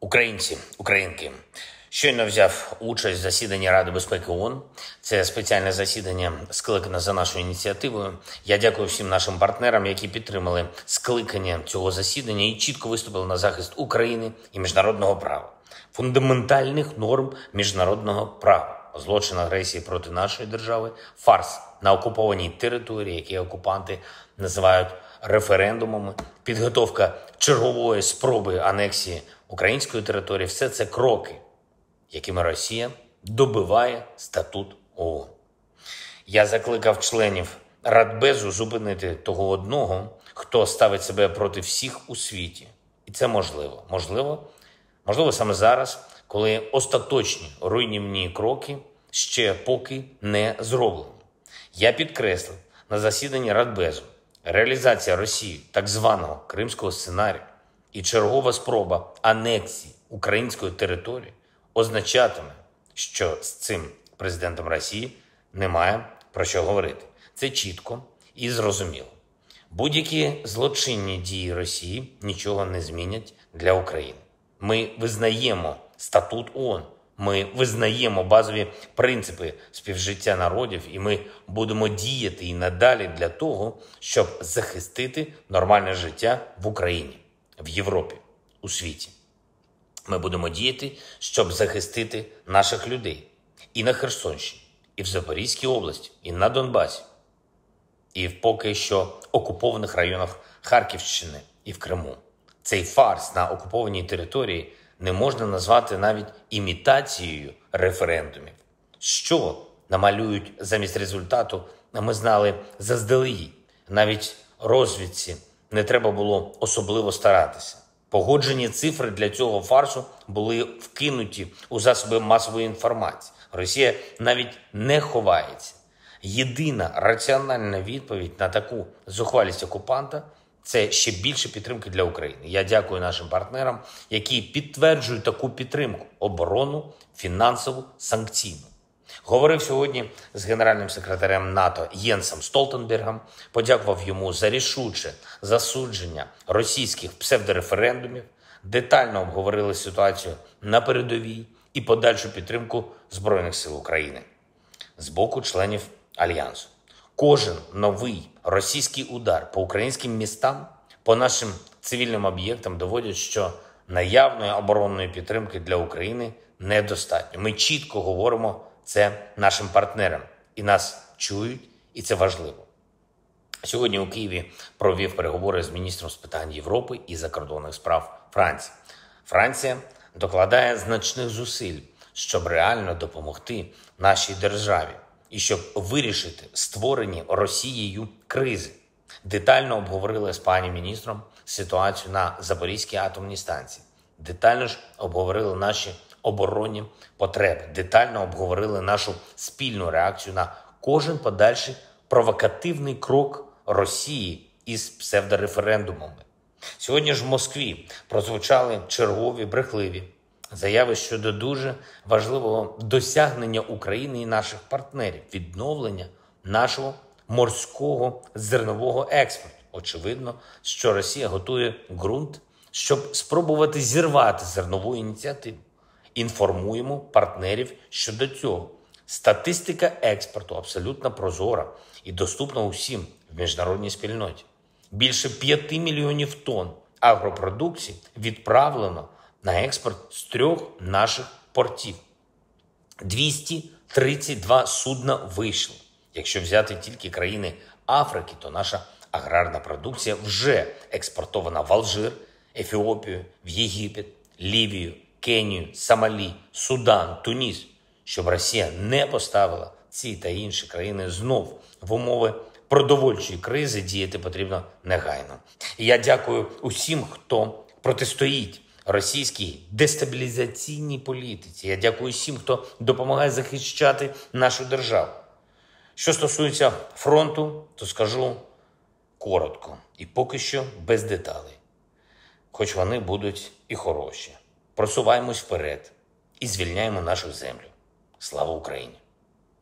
Українці, українки, щойно взяв участь в засіданні Ради безпеки ООН. Це спеціальне засідання скликане за нашою ініціативою. Я дякую всім нашим партнерам, які підтримали скликання цього засідання і чітко виступили на захист України і міжнародного права, фундаментальних норм міжнародного права. Злочин агресії проти нашої держави, фарс на окупованій території, які окупанти називають референдумами, підготовка чергової спроби анексії української території – все це кроки, якими Росія добиває статут ООН. Я закликав членів Радбезу зупинити того одного, хто ставить себе проти всіх у світі. І це можливо. Можливо саме зараз, коли остаточні руйнівні кроки ще поки не зроблені. Я підкреслив на засіданні Радбезу, реалізація Росії так званого Кримського сценарію і чергова спроба анексії української території означатиме, що з цим президентом Росії немає про що говорити. Це чітко і зрозуміло. Будь-які злочинні дії Росії нічого не змінять для України. Ми визнаємо статут ООН, ми визнаємо базові принципи співжиття народів, і ми будемо діяти і надалі для того, щоб захистити нормальне життя в Україні, в Європі, у світі. Ми будемо діяти, щоб захистити наших людей і на Херсонщині, і в Запорізькій області, і на Донбасі, і в поки що окупованих районах Харківщини і в Криму. Цей фарс на окупованій території не можна назвати навіть імітацією референдумів. Що намалюють замість результату, ми знали заздалегідь. Навіть розвідці не треба було особливо старатися. Погоджені цифри для цього фарсу були вкинуті у засоби масової інформації. Росія навіть не ховається. Єдина раціональна відповідь на таку зухвалість окупанта – це ще більше підтримки для України. Я дякую нашим партнерам, які підтверджують таку підтримку – оборонну, фінансову, санкційну. Говорив сьогодні з генеральним секретарем НАТО Єнсом Столтенбергом, подякував йому за рішуче засудження російських псевдореферендумів, детально обговорили ситуацію на передовій і подальшу підтримку Збройних сил України з боку членів Альянсу. Кожен новий російський удар по українським містам, по нашим цивільним об'єктам доводять, що наявної оборонної підтримки для України недостатньо. Ми чітко говоримо це нашим партнерам, і нас чують, і це важливо. Сьогодні у Києві провів переговори з міністром з питань Європи і закордонних справ Франції. Франція докладає значних зусиль, щоб реально допомогти нашій державі і щоб вирішити створені Росією кризи. Детально обговорили з пані міністром ситуацію на Запорізькій атомній станції. Детально ж обговорили наші оборонні потреби. Детально обговорили нашу спільну реакцію на кожен подальший провокативний крок Росії із псевдореферендумами. Сьогодні ж в Москві прозвучали чергові брехливі заяви щодо дуже важливого досягнення України і наших партнерів – відновлення нашого морського зернового експорту. Очевидно, що Росія готує ґрунт, щоб спробувати зірвати зернову ініціативу. Інформуємо партнерів щодо цього. Статистика експорту абсолютно прозора і доступна усім в міжнародній спільноті. Більше 5 мільйонів тонн агропродукції відправлено на експорт з 3 наших портів. 232 судна вийшло. Якщо взяти тільки країни Африки, то наша аграрна продукція вже експортована в Алжир, Ефіопію, в Єгипет, Лівію, Кенію, Сомалі, Судан, Туніс. Щоб Росія не поставила ці та інші країни знов в умови продовольчої кризи, діяти потрібно негайно. І я дякую усім, хто протистоїть російській дестабілізаційній політиці. Я дякую всім, хто допомагає захищати нашу державу. Що стосується фронту, то скажу коротко і поки що без деталей. Хоч вони будуть і хороші. Просуваємось вперед і звільняємо нашу землю. Слава Україні!